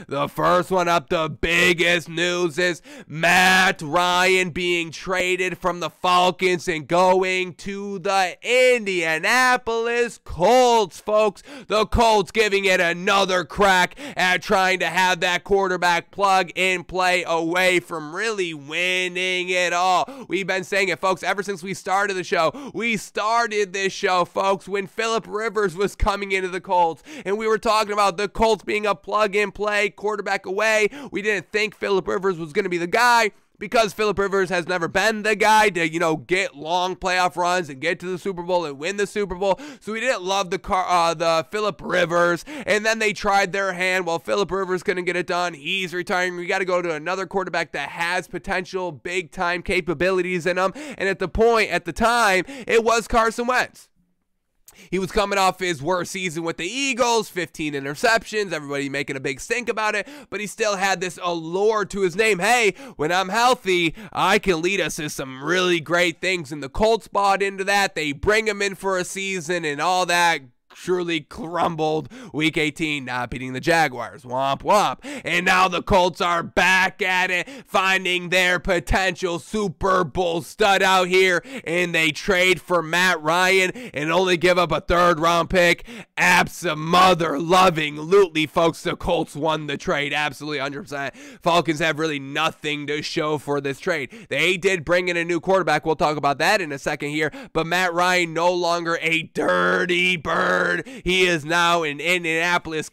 The first one up, the biggest news is Matt Ryan being traded from the Falcons and going to the Indianapolis Colts, folks. The Colts giving it another crack at trying to have that quarterback plug and play away from really winning it all. We've been saying it, folks, ever since we started the show. We started this show, folks, when Phillip Rivers was coming into the Colts, and we were talking about the Colts being a plug-and-play quarterback away. We didn't think Phillip Rivers was going to be the guy because Phillip Rivers has never been the guy to, get long playoff runs and get to the Super Bowl and win the Super Bowl. So we didn't love the Phillip Rivers. And then they tried their hand. Well, Phillip Rivers couldn't get it done. He's retiring. We got to go to another quarterback that has potential big-time capabilities in him. And at the time, it was Carson Wentz. He was coming off his worst season with the Eagles, 15 interceptions, everybody making a big stink about it, but he still had this allure to his name. Hey, when I'm healthy, I can lead us to some really great things, and the Colts bought into that. They bring him in for a season and all that. Surely crumbled week 18, not beating the Jaguars. Womp womp. And now the Colts are back at it, finding their potential Super Bowl stud out here, and they trade for Matt Ryan and only give up a third-round pick. Abso-mother-loving-lutely, folks, the Colts won the trade. Absolutely 100%. Falcons have really nothing to show for this trade. They did bring in a new quarterback. We'll talk about that in a second here, but Matt Ryan no longer a dirty bird. He is now in Indianapolis.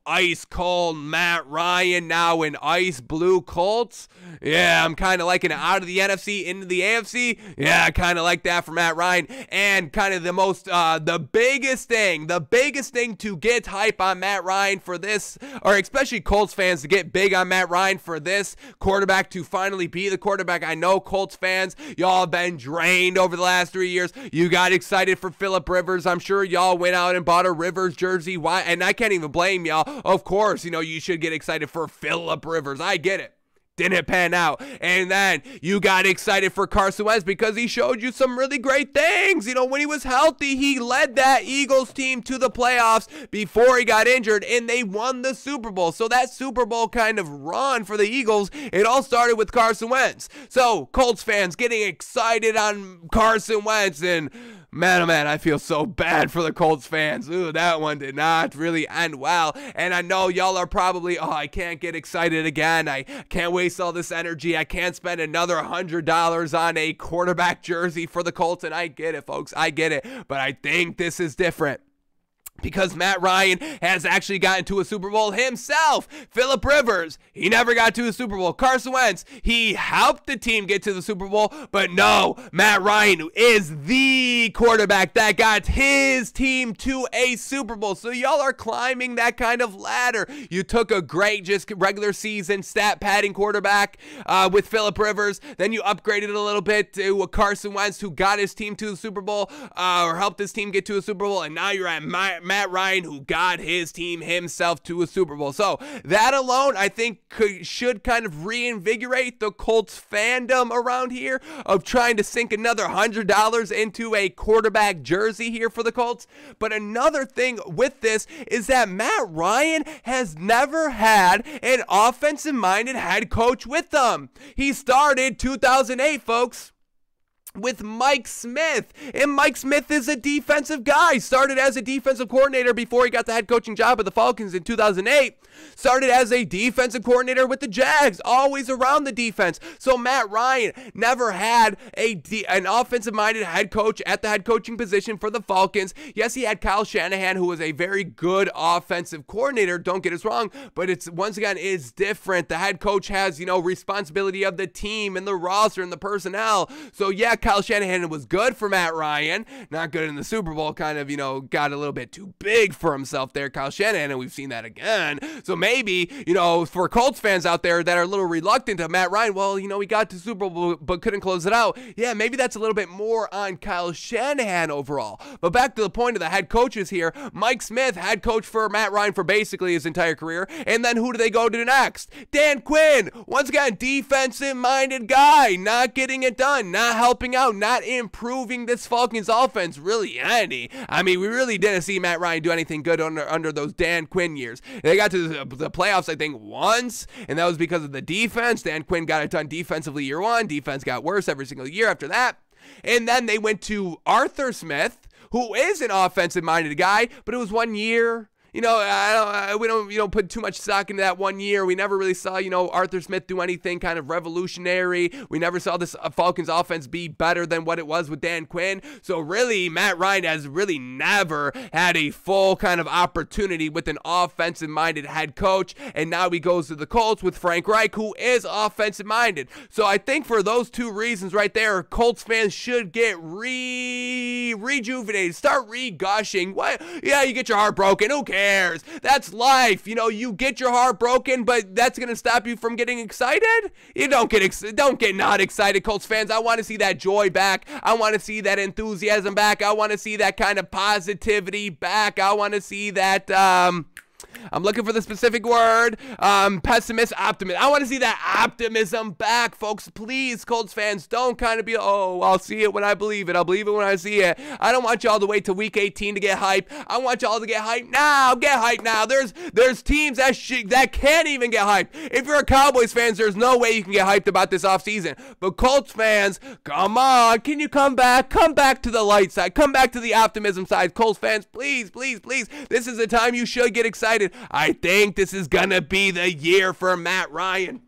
Ice cold Matt Ryan now in ice blue Colts. Yeah, I'm kind of liking it. Out of the NFC into the AFC. Yeah, I kind of like that for Matt Ryan. And kind of the biggest thing to get hype on Matt Ryan for this, or especially Colts fans to get big on Matt Ryan for this quarterback to finally be the quarterback. I know Colts fans, y'all have been drained over the last 3 years. You got excited for Phillip Rivers. I'm sure y'all went out and bought a Rivers jersey. Why? And I can't even blame y'all. Of course, you should get excited for Phillip Rivers. I get it. Didn't pan out. And then you got excited for Carson Wentz because he showed you some really great things. When he was healthy, he led that Eagles team to the playoffs before he got injured, and they won the Super Bowl. So that Super Bowl kind of run for the Eagles, it all started with Carson Wentz. So Colts fans getting excited on Carson Wentz, and man, oh man, I feel so bad for the Colts fans. Ooh, that one did not really end well. And I know y'all are probably, I can't get excited again. I can't waste all this energy. I can't spend another $100 on a quarterback jersey for the Colts. And I get it, folks. I get it. But I think this is different, because Matt Ryan has actually gotten to a Super Bowl himself. Phillip Rivers, he never got to a Super Bowl. Carson Wentz, he helped the team get to the Super Bowl, but no, Matt Ryan is the quarterback that got his team to a Super Bowl. So y'all are climbing that kind of ladder. You took a great, just regular season stat padding quarterback with Phillip Rivers, then you upgraded a little bit to a Carson Wentz who got his team to the Super Bowl, or helped his team get to a Super Bowl, and now you're at Matt Ryan, who got his team himself to a Super Bowl. So that alone, I think, should kind of reinvigorate the Colts fandom around here of trying to sink another $100 into a quarterback jersey here for the Colts. But another thing with this is that Matt Ryan has never had an offensive-minded head coach with them. He started 2008, folks, with Mike Smith, and Mike Smith is a defensive guy. Started as a defensive coordinator before he got the head coaching job at the Falcons in 2008. Started as a defensive coordinator with the Jags, always around the defense. So Matt Ryan never had an offensive-minded head coach at the head coaching position for the Falcons. Yes, he had Kyle Shanahan, who was a very good offensive coordinator, don't get us wrong, but it's, once again, it's different. The head coach has, responsibility of the team and the roster and the personnel. So yeah, Kyle Shanahan was good for Matt Ryan, not good in the Super Bowl, kind of, got a little bit too big for himself there, Kyle Shanahan, and we've seen that again. So maybe, for Colts fans out there that are a little reluctant to Matt Ryan, well, we got to Super Bowl but couldn't close it out. Yeah, maybe that's a little bit more on Kyle Shanahan overall. But back to the point of the head coaches here, Mike Smith, head coach for Matt Ryan for basically his entire career, and then who do they go to next? Dan Quinn, once again, defensive-minded guy, not getting it done, not helping coming out, not improving this Falcons offense really any. I mean, we really didn't see Matt Ryan do anything good under those Dan Quinn years. They got to the playoffs, I think, once, and that was because of the defense. Dan Quinn got it done defensively year one. Defense got worse every single year after that. And then they went to Arthur Smith, who is an offensive-minded guy, but it was 1 year. We don't put too much stock into that 1 year. We never really saw, Arthur Smith do anything kind of revolutionary. We never saw this Falcons offense be better than what it was with Dan Quinn. So really, Matt Ryan has really never had a full kind of opportunity with an offensive-minded head coach. And now he goes to the Colts with Frank Reich, who is offensive-minded. So I think for those two reasons right there, Colts fans should get rejuvenated. Start re-gushing. What? Yeah, you get your heart broken. Who cares? That's life. You get your heart broken, but that's going to stop you from getting excited? You don't get not excited, Colts fans. I want to see that joy back. I want to see that enthusiasm back. I want to see that kind of positivity back. I want to see that, I'm looking for the specific word. Pessimist, optimist. I want to see that optimism back, folks. Please, Colts fans, don't kind of be, oh, I'll see it when I believe it. I'll believe it when I see it. I don't want y'all to wait till week 18 to get hype. I want y'all to get hype now. Get hype now. There's teams that can't even get hype. If you're a Cowboys fans, there's no way you can get hyped about this offseason. But Colts fans, come on. Can you come back? Come back to the light side. Come back to the optimism side. Colts fans, please, please, please. This is the time you should get excited. I think this is going to be the year for Matt Ryan.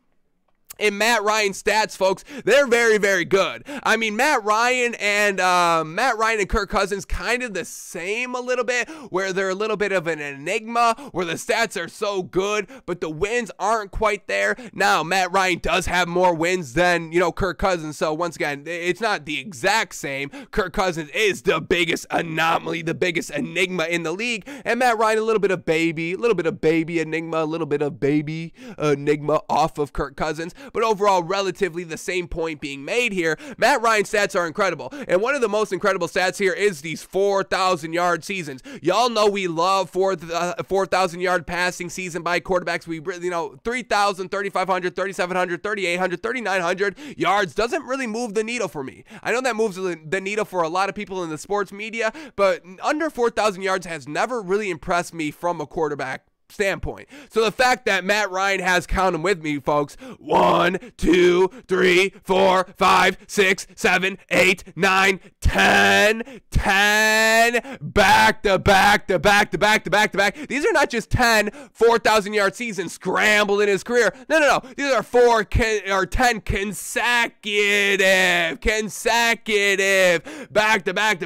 And Matt Ryan's stats, folks, they're very, very good. I mean, Matt Ryan and Kirk Cousins kind of the same a little bit, where they're a little bit of an enigma, where the stats are so good, but the wins aren't quite there. Now, Matt Ryan does have more wins than, Kirk Cousins. So once again, it's not the exact same. Kirk Cousins is the biggest anomaly, the biggest enigma in the league. And Matt Ryan, a little bit of baby enigma, a little bit of baby enigma off of Kirk Cousins. But overall, relatively the same point being made here. Matt Ryan's stats are incredible. And one of the most incredible stats here is these 4,000-yard seasons. Y'all know we love 4,000-yard passing season by quarterbacks. We, 3,000, 3,500, 3,700, 3,800, 3,900 yards doesn't really move the needle for me. I know that moves the needle for a lot of people in the sports media, but under 4,000 yards has never really impressed me from a quarterback standpoint. So the fact that Matt Ryan has, count them with me, folks, 1, 2, 3, 4, 5, 6, 7, 8, 9, 10 back to back. These are not just 10 4,000-yard seasons scrambled in his career. No. These are 10 consecutive back to back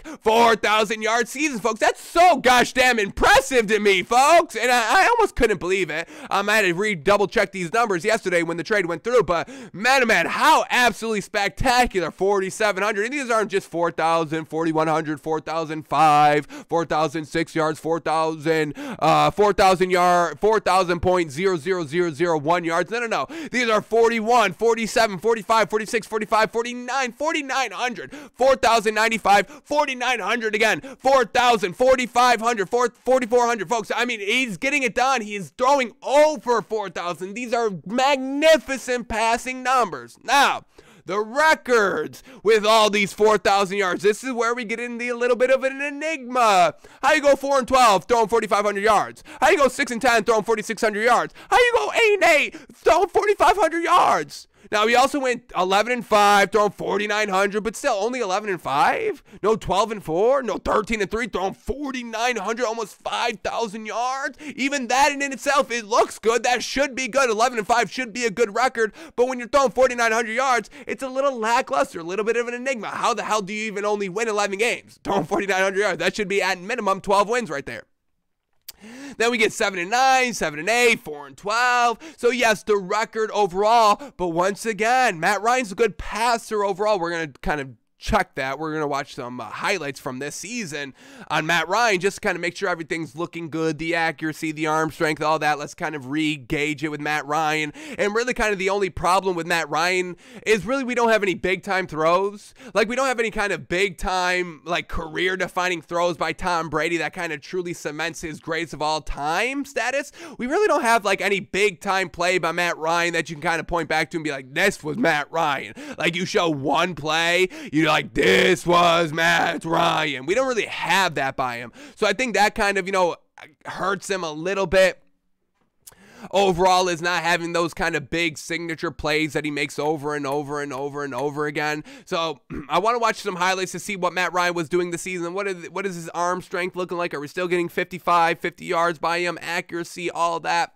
4,000-yard seasons, folks. That's so gosh damn impressive to me, folks. And I almost couldn't believe it. I had to double check these numbers yesterday when the trade went through, but man, oh man, how absolutely spectacular. 4,700. And these aren't just 4,000, 4,100, 4,005, 4,006 yards, 4,000 4,000.00001 yards. No. These are 41, 47, 45, 46, 45, 49, 4,900, 4,095, 4,900 again, 4,000, 4,500, 4,400, folks. I mean, he's getting it done. He's throwing over 4,000. These are magnificent passing numbers. Now, the records with all these 4,000 yards. This is where we get into a little bit of an enigma. How you go 4-12 throwing 4,500 yards? How you go 6-10 throwing 4,600 yards? How you go 8-8 throwing 4,500 yards? Now, we also went 11-5, throwing 4,900, but still only 11-5? No 12-4? No 13-3, throwing 4,900, almost 5,000 yards? Even that in itself, it looks good. That should be good. 11-5 should be a good record, but when you're throwing 4,900 yards, it's a little lackluster, a little bit of an enigma. How the hell do you even only win 11 games? Throwing 4,900 yards. That should be at minimum 12 wins right there. Then we get 7-9, 7-8, 4-12. So yes, the record overall, but once again, Matt Ryan's a good passer overall. We're going to kind of check that. We're going to watch some highlights from this season on Matt Ryan just to kind of make sure everything's looking good, the accuracy, the arm strength, all that. Let's kind of re-gauge it with Matt Ryan. And really kind of the only problem with Matt Ryan is really we don't have any big-time throws. Like, we don't have any kind of big-time, like, career-defining throws by Tom Brady that kind of truly cements his greatest of all time status. We really don't have, like, any big-time play by Matt Ryan that you can kind of point back to and be like, this was Matt Ryan. Like, you show one play, you're like, this was Matt Ryan. We don't really have that by him. So I think that kind of, hurts him a little bit. Overall is not having those kind of big signature plays that he makes over and over and over and over again. So I want to watch some highlights to see what Matt Ryan was doing this season. What is his arm strength looking like? Are we still getting 55, 50 yards by him? Accuracy, all that.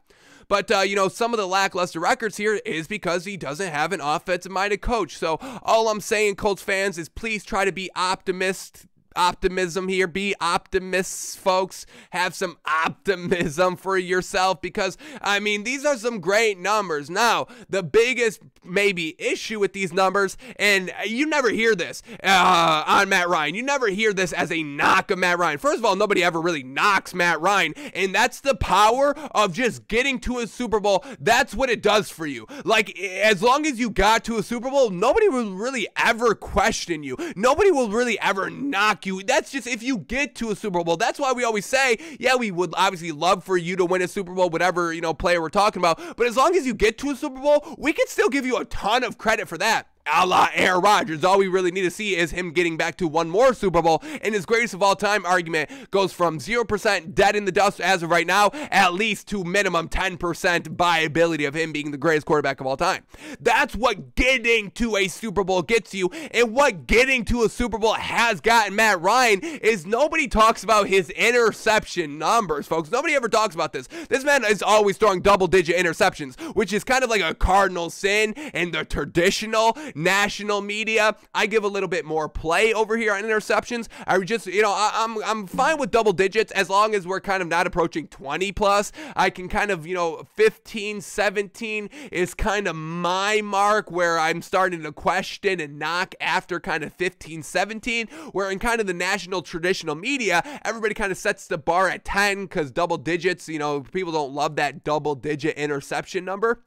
But, some of the lackluster records here is because he doesn't have an offensive-minded coach. So all I'm saying, Colts fans, is please try to be optimism here. Be optimists, folks. Have some optimism for yourself because, these are some great numbers. Now, the biggest maybe issue with these numbers, and you never hear this on Matt Ryan. You never hear this as a knock of Matt Ryan. First of all, nobody ever really knocks Matt Ryan, and that's the power of just getting to a Super Bowl. That's what it does for you. Like, as long as you got to a Super Bowl, nobody will really ever question you. Nobody will really ever knock you. That's just if you get to a Super Bowl. That's why we always say, yeah, we would obviously love for you to win a Super Bowl, whatever, player we're talking about. But as long as you get to a Super Bowl, we can still give you a ton of credit for that. A la Aaron Rodgers. All we really need to see is him getting back to one more Super Bowl, and his greatest of all time argument goes from 0% dead in the dust as of right now, at least to minimum 10% viability of him being the greatest quarterback of all time. That's what getting to a Super Bowl gets you, and what getting to a Super Bowl has gotten Matt Ryan is nobody talks about his interception numbers, folks. Nobody ever talks about this. This man is always throwing double-digit interceptions, which is kind of like a cardinal sin in the traditional national media. I give a little bit more play over here on interceptions. I just, I'm fine with double digits as long as we're kind of not approaching 20 plus. I can kind of, 15, 17 is kind of my mark where I'm starting to question and knock after kind of 15, 17, where in kind of the national traditional media, everybody kind of sets the bar at 10 because double digits, people don't love that double digit interception number.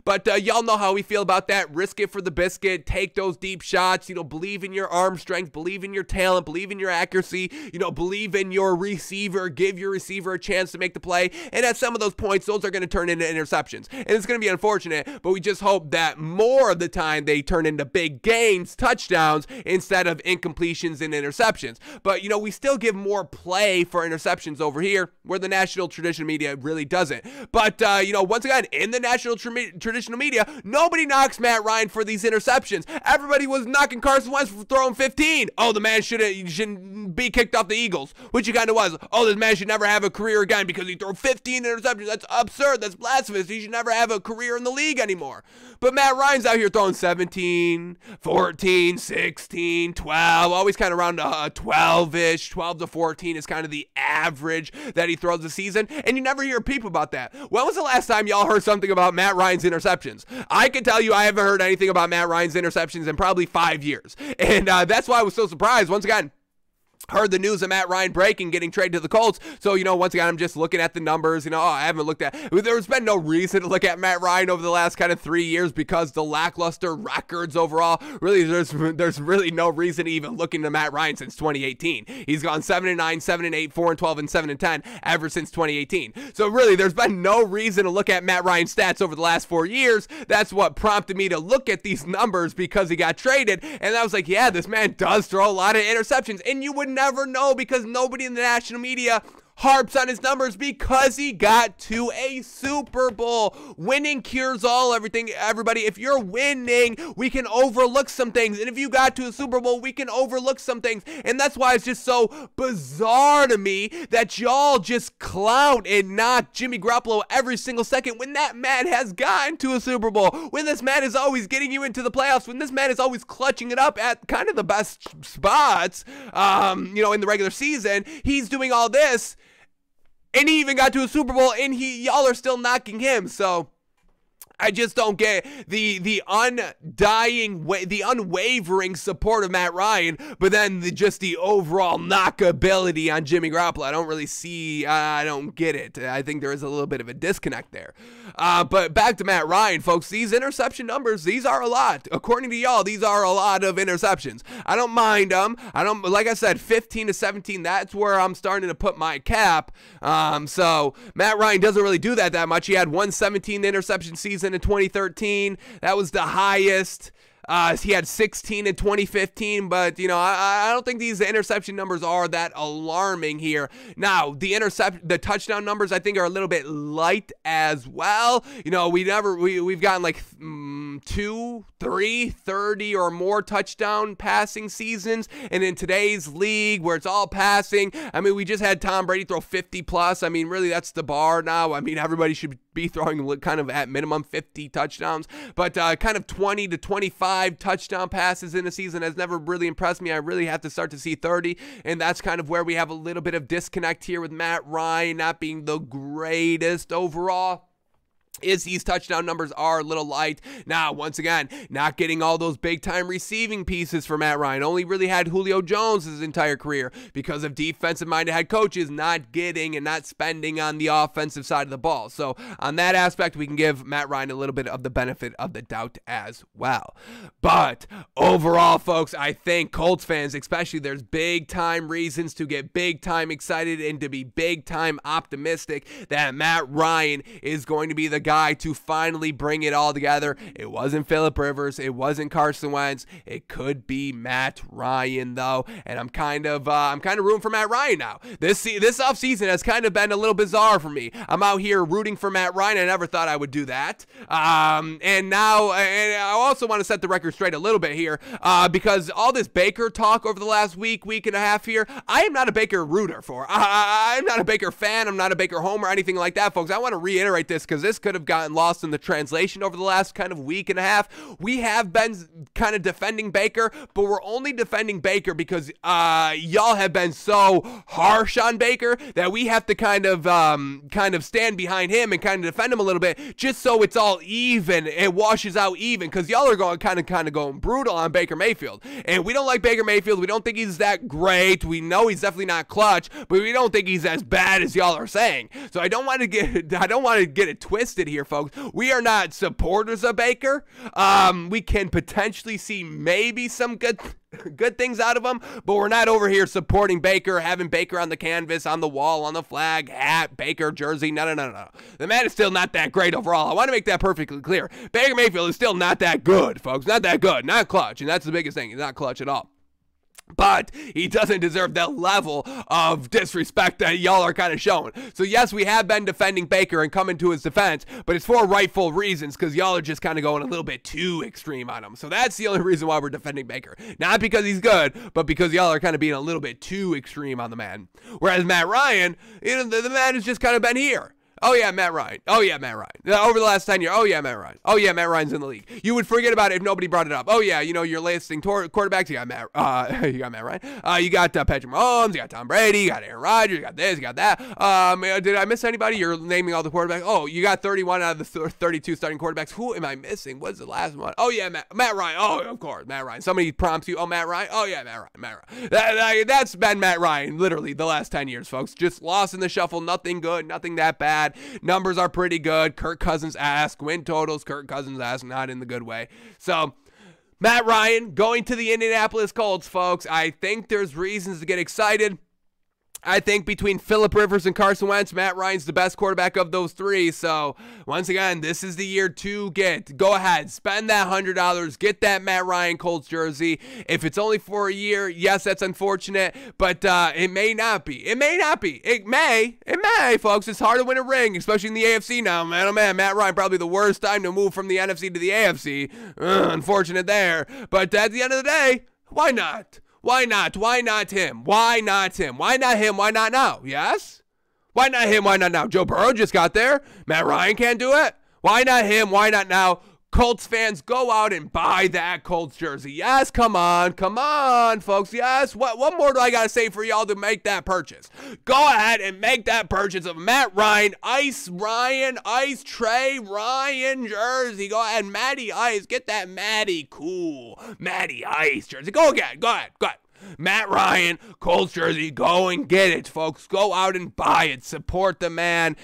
But y'all know how we feel about that. Risk it for the biscuit. Take those deep shots. Believe in your arm strength. Believe in your talent. Believe in your accuracy. Believe in your receiver. Give your receiver a chance to make the play. And at some of those points, those are going to turn into interceptions. And it's going to be unfortunate, but we just hope that more of the time they turn into big gains, touchdowns, instead of incompletions and interceptions. But, we still give more play for interceptions over here, where the national traditional media really doesn't. But, once again, in the national traditional media, nobody knocks Matt Ryan for these interceptions. Everybody was knocking Carson Wentz for throwing 15. Oh, the man shouldn't be kicked off the Eagles, which he kind of was. Oh, this man should never have a career again because he threw 15 interceptions. That's absurd. That's blasphemous. He should never have a career in the league anymore. But Matt Ryan's out here throwing 17, 14, 16, 12, always kind of around 12-ish. 12 to 14 is kind of the average that he throws a season, and you never hear people about that. When was the last time y'all heard something about Matt Ryan's interceptions? I can tell you I haven't heard anything about Matt Ryan's interceptions in probably 5 years. And that's why I was so surprised. Once again, heard the news of Matt Ryan breaking, getting traded to the Colts. So, once again, I'm just looking at the numbers. I haven't looked at. There's been no reason to look at Matt Ryan over the last kind of 3 years because the lackluster records overall. Really, there's really no reason to even look into Matt Ryan since 2018. He's gone 7-9, 7-8, 4-12, and 7-10 ever since 2018. So really, there's been no reason to look at Matt Ryan's stats over the last 4 years. That's what prompted me to look at these numbers because he got traded. And I was like, yeah, this man does throw a lot of interceptions, and you would never know because nobody in the national media harps on his numbers because he got to a Super Bowl. Winning cures all, everybody. If you're winning, we can overlook some things. And if you got to a Super Bowl, we can overlook some things. And that's why it's just so bizarre to me that y'all just clown and knock Jimmy Garoppolo every single second when that man has gotten to a Super Bowl. When this man is always getting you into the playoffs. When this man is always clutching it up at kind of the best spots, in the regular season. He's doing all this. And he even got to a Super Bowl, and y'all are still knocking him. So I just don't get the unwavering support of Matt Ryan, but then just the overall knockability on Jimmy Garoppolo. I don't really see, I don't get it. I think there is a little bit of a disconnect there. But back to Matt Ryan, folks, these interception numbers, these are a lot. According to y'all, these are a lot of interceptions. I don't mind them. Like I said, 15 to 17, that's where I'm starting to put my cap. So Matt Ryan doesn't really do that much. He had 117 interception season in 2013. That was the highest. He had 16 in 2015, but, you know, I don't think these interception numbers are that alarming here. Now, the touchdown numbers, I think, are a little bit light as well. You know, we've gotten like 2, 3, 30 or more touchdown passing seasons, and in today's league where it's all passing, I mean, we just had Tom Brady throw 50 plus. I mean, really, that's the bar now. I mean, everybody should be throwing kind of at minimum 50 touchdowns, but kind of 20 to 25 touchdown passes in a season has never really impressed me. I really have to start to see 30, and that's kind of where we have a little bit of disconnect here with Matt Ryan not being the greatest overall. These touchdown numbers are a little light. Now, once again, not getting all those big-time receiving pieces for Matt Ryan. Only really had Julio Jones his entire career because of defensive-minded head coaches not getting and not spending on the offensive side of the ball. So, on that aspect, we can give Matt Ryan a little bit of the benefit of the doubt as well. But, overall, folks, I think Colts fans, especially, there's big-time reasons to get big-time excited and to be big-time optimistic that Matt Ryan is going to be the guy to finally bring it all together. It wasn't Phillip Rivers. It wasn't Carson Wentz. It could be Matt Ryan, though, and I'm kind of rooting for Matt Ryan now. This offseason has kind of been a little bizarre for me. I'm out here rooting for Matt Ryan. I never thought I would do that. And now, and I also want to set the record straight a little bit here, because all this Baker talk over the last week and a half here, I am not a Baker rooter for. I'm not a Baker fan. I'm not a Baker homer or anything like that, folks. I want to reiterate this because this could have gotten lost in the translation over the last kind of week and a half. We have been kind of defending Baker, but we're only defending Baker because y'all have been so harsh on Baker that we have to kind of stand behind him and kind of defend him a little bit, just so it's all even. It washes out even because y'all are going kind of going brutal on Baker Mayfield, and we don't like Baker Mayfield. We don't think he's that great. We know he's definitely not clutch, but we don't think he's as bad as y'all are saying. So I don't want to get it twisted here, folks. We are not supporters of Baker. We can potentially see maybe some good things out of him, but we're not over here supporting Baker, having Baker on the canvas, on the wall, on the flag, hat, Baker jersey. No. The man is still not that great overall. I want to make that perfectly clear. Baker Mayfield is still not that good, folks. Not that good. Not clutch, and that's the biggest thing. He's not clutch at all. But he doesn't deserve that level of disrespect that y'all are kind of showing. So yes, we have been defending Baker and coming to his defense, but it's for rightful reasons because y'all are just kind of going a little bit too extreme on him. So that's the only reason why we're defending Baker. Not because he's good, but because y'all are kind of being a little bit too extreme on the man. Whereas Matt Ryan, you know, the man has just kind of been here. Oh, yeah, Matt Ryan. Oh, yeah, Matt Ryan. Over the last 10 years, oh, yeah, Matt Ryan. Oh, yeah, Matt Ryan's in the league. You would forget about it if nobody brought it up. Oh, yeah, you know, your listing quarterbacks, you got Matt Ryan. You got Patrick Mahomes, you got Tom Brady, you got Aaron Rodgers, you got this, you got that. Did I miss anybody? You're naming all the quarterbacks. Oh, you got 31 out of the 32 starting quarterbacks. Who am I missing? What's the last one? Oh, yeah, Matt Ryan. Oh, of course, Matt Ryan. Somebody prompts you, oh, Matt Ryan. Oh, yeah, Matt Ryan. That's been Matt Ryan, literally, the last 10 years, folks. Just lost in the shuffle. Nothing good, nothing that bad. Numbers are pretty good. Kirk Cousins-esque. Win totals, Kirk Cousins-esque, not in the good way. So, Matt Ryan going to the Indianapolis Colts, folks. I think there's reasons to get excited. I think between Phillip Rivers and Carson Wentz, Matt Ryan's the best quarterback of those three. So, once again, this is the year to go ahead, spend that $100, get that Matt Ryan Colts jersey. If it's only for a year, yes, that's unfortunate, but it may not be. It may, folks. It's hard to win a ring, especially in the AFC now, man. Oh, man, Matt Ryan, probably the worst time to move from the NFC to the AFC. Unfortunate there. But at the end of the day, why not? Why not? Why not him? Why not him? Why not him? Why not now? Yes? Why not him? Why not now? Joe Burrow just got there. Matt Ryan can't do it. Why not him? Why not now? Colts fans, go out and buy that Colts jersey. Yes, come on, folks. Yes, what more do I got to say for y'all to make that purchase? Go ahead and make that purchase of Matt Ryan, Ice Trey Ryan jersey. Go ahead, Matty Ice, get that Matty Ice jersey. Go ahead. Matt Ryan, Colts jersey, go and get it, folks. Go out and buy it. Support the man.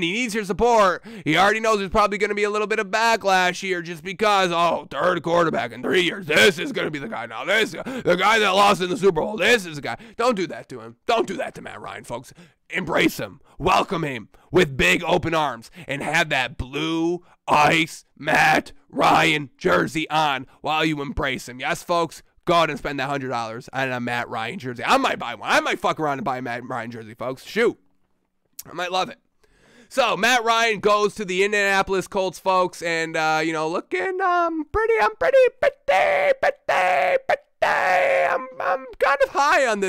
He needs your support. He already knows there's probably going to be a little bit of backlash here just because, third quarterback in 3 years. This is going to be the guy now. The guy that lost in the Super Bowl. This is the guy. Don't do that to him. Don't do that to Matt Ryan, folks. Embrace him. Welcome him with big open arms and have that blue ice Matt Ryan jersey on while you embrace him. Yes, folks. Go out and spend that $100 on a Matt Ryan jersey. I might buy one. I might fuck around and buy a Matt Ryan jersey, folks. Shoot. I might love it. So, Matt Ryan goes to the Indianapolis Colts, folks, and, looking pretty. I'm kind of high on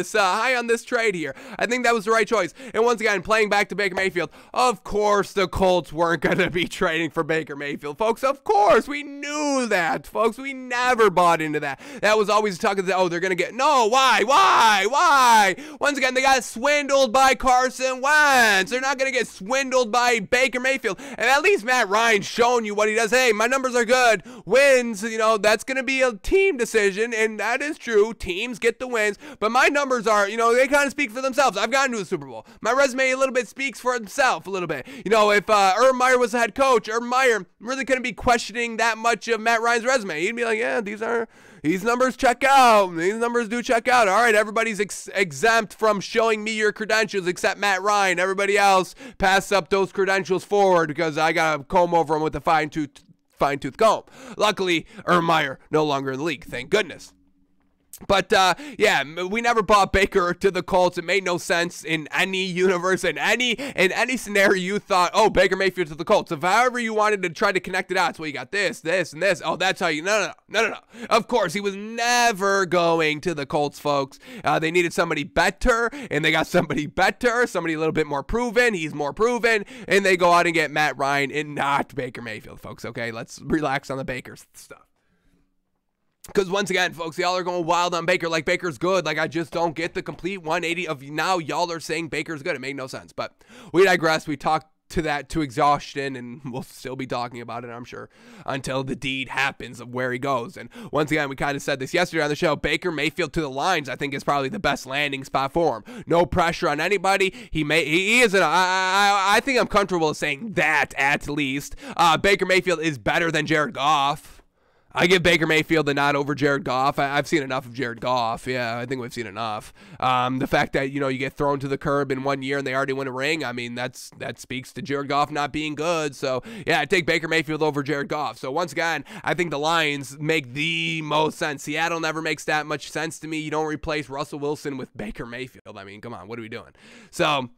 this trade here. I think that was the right choice. And once again, playing back to Baker Mayfield, of course the Colts weren't going to be trading for Baker Mayfield, folks. Of course, we knew that, folks. We never bought into that. That was always talking that, they're going to get, no, why? Once again, they got swindled by Carson Wentz. They're not going to get swindled by Baker Mayfield. And at least Matt Ryan's showing you what he does. Hey, my numbers are good. Wins, that's going to be a team decision, and that is true. Teams get the wins, but my numbers are, they kind of speak for themselves. I've gotten to the Super Bowl. My resume a little bit speaks for itself a little bit. If Urban Meyer was the head coach, Urban Meyer really couldn't be questioning that much of Matt Ryan's resume. He'd be like, yeah, these numbers check out. These numbers do check out. All right, everybody's exempt from showing me your credentials except Matt Ryan. Everybody else pass up those credentials forward because I got to comb over them with a fine-tooth comb. Luckily, Urban Meyer no longer in the league. Thank goodness. But, we never bought Baker to the Colts. It made no sense in any universe, in any scenario you thought, Baker Mayfield to the Colts. If however you wanted to try to connect it out, well, you got this, and this. That's how you, no. Of course, he was never going to the Colts, folks. They needed somebody better, and they got somebody better, somebody a little bit more proven. He's more proven, and they go out and get Matt Ryan and not Baker Mayfield, folks. Okay, let's relax on the Baker stuff. Because once again, folks, y'all are going wild on Baker like Baker's good. Like, I just don't get the complete 180 of now y'all are saying Baker's good. It made no sense. But we digress. We talked to that to exhaustion, and we'll still be talking about it, I'm sure, until the deed happens of where he goes. And once again, we kind of said this yesterday on the show, Baker Mayfield to the Lions, I think, is probably the best landing spot for him. No pressure on anybody. He is I think I'm comfortable saying that, at least. Baker Mayfield is better than Jared Goff. I give Baker Mayfield the nod over Jared Goff. I've seen enough of Jared Goff. Yeah, I think we've seen enough. The fact that, you get thrown to the curb in 1 year and they already win a ring, I mean, that speaks to Jared Goff not being good. So, yeah, I take Baker Mayfield over Jared Goff. So, once again, I think the Lions make the most sense. Seattle never makes that much sense to me. You don't replace Russell Wilson with Baker Mayfield. I mean, come on, what are we doing? So,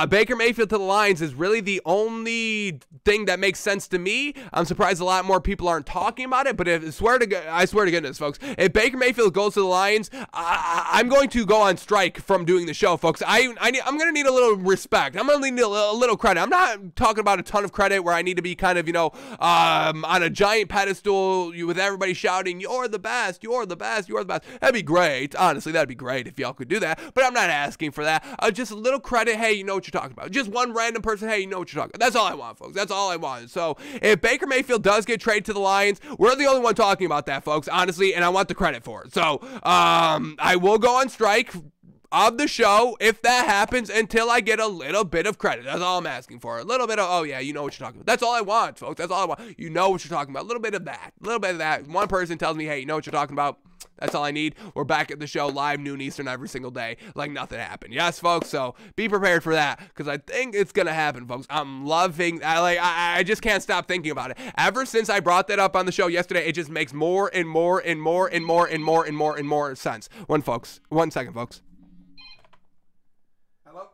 Baker Mayfield to the Lions is really the only thing that makes sense to me. I'm surprised a lot more people aren't talking about it, but I swear to goodness, folks, if Baker Mayfield goes to the Lions, I'm going to go on strike from doing the show, folks. I'm going to need a little respect. I'm going to need a little credit. I'm not talking about a ton of credit where I need to be kind of, on a giant pedestal with everybody shouting, you're the best, you're the best, you're the best. That'd be great. Honestly, that'd be great if y'all could do that, but I'm not asking for that. Just a little credit. Hey, you know what you're talking about. Just one random person, hey, you know what you're talking about. That's all I want, folks. That's all I want. So if Baker Mayfield does get traded to the Lions, we're the only one talking about that, folks, honestly, and I want the credit for it. So I will go on strike of the show if that happens until I get a little bit of credit. That's all I'm asking for. A little bit of, oh yeah, you know what you're talking about. That's all I want, folks. That's all I want. You know what you're talking about. A little bit of that. A little bit of that. One person tells me, hey, you know what you're talking about. That's all I need. We're back at the show live noon Eastern every single day like nothing happened. Yes, folks, so be prepared for that because I think it's going to happen, folks. I'm loving, I just can't stop thinking about it. Ever since I brought that up on the show yesterday, it just makes more and more and more and more and more and more and more sense. One second, folks. Hello?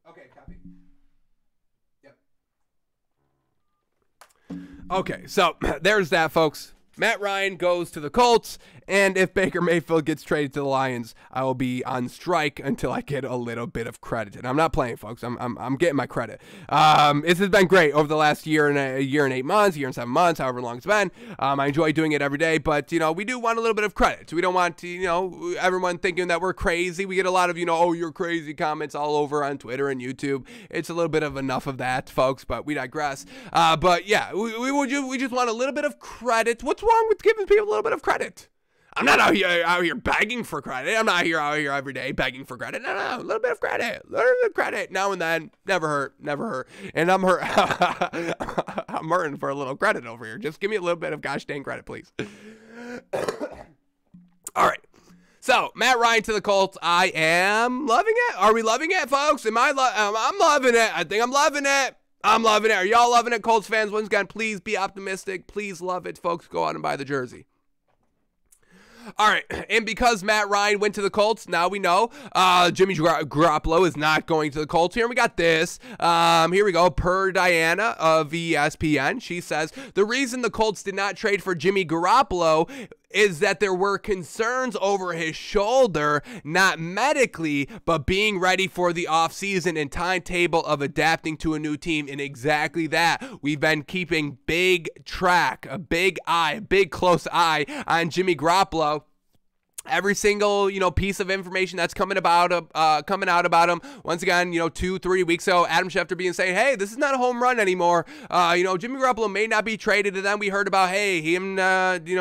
Okay, copy. Yep. Okay, so there's that, folks. Matt Ryan goes to the Colts, And if Baker Mayfield gets traded to the Lions, I will be on strike until I get a little bit of credit. And I'm not playing, folks. I'm getting my credit. This has been great over the last year and 8 months, year and 7 months, however long it's been. I enjoy doing it every day, but we do want a little bit of credit. We don't want to, everyone thinking that we're crazy. We get a lot of oh, you're crazy comments all over on Twitter and YouTube. It's a little bit of enough of that, folks, but we digress. But yeah, we just want a little bit of credit. What's wrong with giving people a little bit of credit? I'm not out here begging for credit. I'm not out here every day begging for credit. No, a little bit of credit. A little bit of credit now and then. Never hurt. And I'm hurt. I'm hurting for a little credit over here. Just give me a little bit of gosh dang credit, please. All right. So, Matt Ryan to the Colts. I am loving it. Are we loving it, folks? I'm loving it. I think I'm loving it. I'm loving it. Are y'all loving it, Colts fans? Once again, please be optimistic. Please love it, folks. Go out and buy the jersey. All right, and because Matt Ryan went to the Colts, now we know Jimmy Garoppolo is not going to the Colts here. And we got this. Here we go. Per Diana of ESPN, she says, the reason the Colts did not trade for Jimmy Garoppolo is that there were concerns over his shoulder, not medically, but being ready for the offseason and timetable of adapting to a new team. And exactly that. We've been keeping big track, a big close eye on Jimmy Garoppolo. Every single, piece of information that's coming out about him. Once again, 2-3 weeks ago, Adam Schefter saying, hey, this is not a home run anymore. Jimmy Garoppolo may not be traded. And then we heard about, hey, him,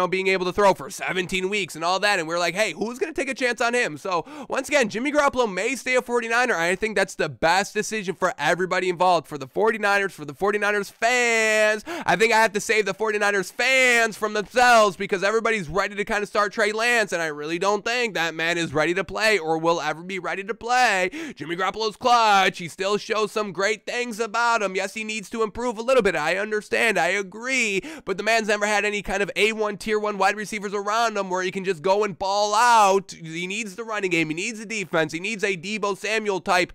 being able to throw for 17 weeks and all that. And we're like, hey, who's going to take a chance on him? So once again, Jimmy Garoppolo may stay a 49er. I think that's the best decision for everybody involved, for the 49ers, for the 49ers fans. I think I have to save the 49ers fans from themselves because everybody's ready to kind of start Trey Lance. And I really don't think that man is ready to play or will ever be ready to play. Jimmy Garoppolo's clutch. He still shows some great things about him. Yes, he needs to improve a little bit. I understand. I agree. But the man's never had any kind of A1, tier 1 wide receivers around him where he can just go and ball out. He needs the running game. He needs the defense. He needs a Deebo Samuel type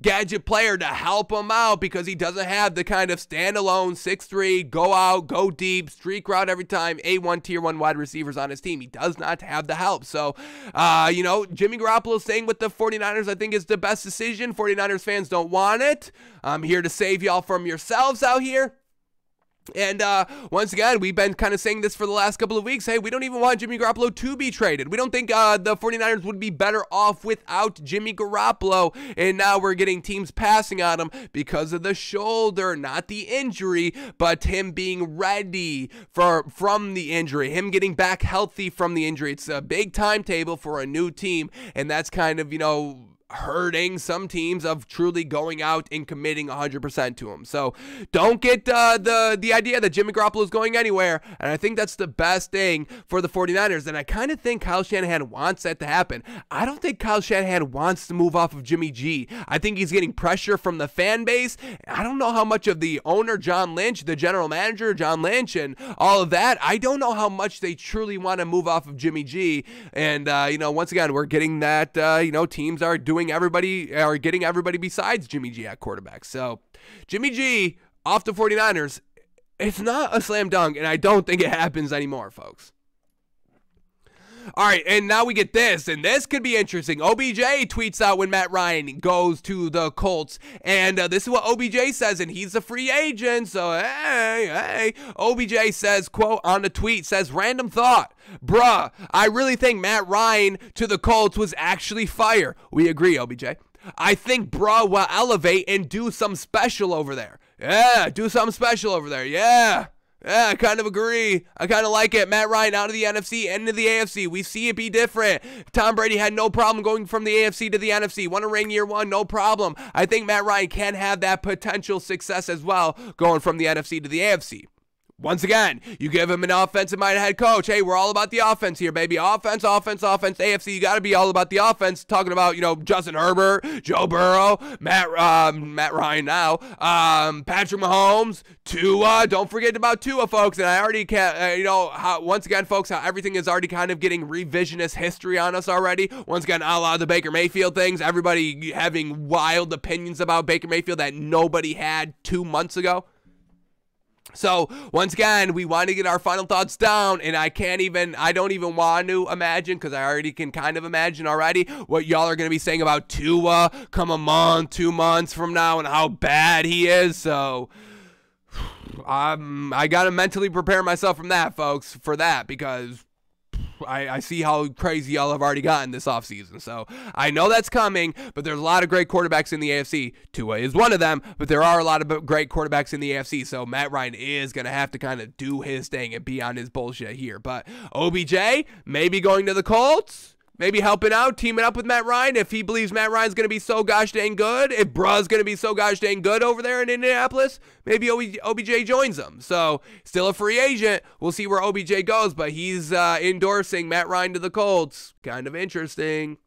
gadget player to help him out because he doesn't have the kind of standalone 6'3", go out, go deep, streak route every time, A1, tier 1 wide receivers on his team. He does not have the help. So, Jimmy Garoppolo staying with the 49ers, I think is the best decision. 49ers fans don't want it. I'm here to save y'all from yourselves out here. And once again, we've been kind of saying this for the last couple of weeks. Hey, we don't even want Jimmy Garoppolo to be traded. We don't think the 49ers would be better off without Jimmy Garoppolo. And now we're getting teams passing on him because of the shoulder, not the injury, but him being ready from the injury, him getting back healthy from the injury. It's a big timetable for a new team, and that's kind of, hurting some teams of truly going out and committing 100% to him. So don't get the idea that Jimmy Garoppolo is going anywhere. And I think that's the best thing for the 49ers. And I kind of think Kyle Shanahan wants that to happen. I don't think Kyle Shanahan wants to move off of Jimmy G. I think he's getting pressure from the fan base. I don't know how much of the owner, John Lynch, the general manager, John Lynch, and all of that. I don't know how much they truly want to move off of Jimmy G. And, once again, we're getting that, teams are getting everybody besides Jimmy G at quarterback. So Jimmy G off the 49ers, it's not a slam dunk, and I don't think it happens anymore, folks. All right, and now we get this, and this could be interesting. OBJ tweets out when Matt Ryan goes to the Colts, and this is what OBJ says, and he's a free agent, so hey. OBJ says, quote, on the tweet, says, random thought. Bruh, I really think Matt Ryan to the Colts was actually fire. We agree, OBJ. I think bruh will elevate and do some special over there. Yeah, do something special over there, yeah. Yeah, I kind of agree. I kind of like it. Matt Ryan out of the NFC, into the AFC. We see it be different. Tom Brady had no problem going from the AFC to the NFC. Won a ring year one, no problem. I think Matt Ryan can have that potential success as well, going from the NFC to the AFC. Once again, you give him an offensive-minded head coach. Hey, we're all about the offense here, baby. Offense. AFC, you got to be all about the offense. Talking about, Justin Herbert, Joe Burrow, Matt Ryan now, Patrick Mahomes, Tua. Don't forget about Tua, folks. And I already can't, once again, folks, how everything is already kind of getting revisionist history on us already. Once again, a lot of the Baker Mayfield things. Everybody having wild opinions about Baker Mayfield that nobody had 2 months ago. So once again, we want to get our final thoughts down, and I don't even want to imagine, because I already can kind of imagine already what y'all are going to be saying about Tua come a month, 2 months from now, and how bad he is. So I got to mentally prepare myself from that, folks, for that, because I see how crazy y'all have already gotten this offseason. So I know that's coming, but there's a lot of great quarterbacks in the AFC. Tua is one of them, but there are a lot of great quarterbacks in the AFC. So Matt Ryan is going to have to kind of do his thing and be on his bullshit here. But OBJ, maybe going to the Colts, maybe helping out, teaming up with Matt Ryan if he believes Matt Ryan's going to be so gosh dang good. If bruh's going to be so gosh dang good over there in Indianapolis, maybe OBJ joins them. So still a free agent. We'll see where OBJ goes, but he's endorsing Matt Ryan to the Colts. Kind of interesting.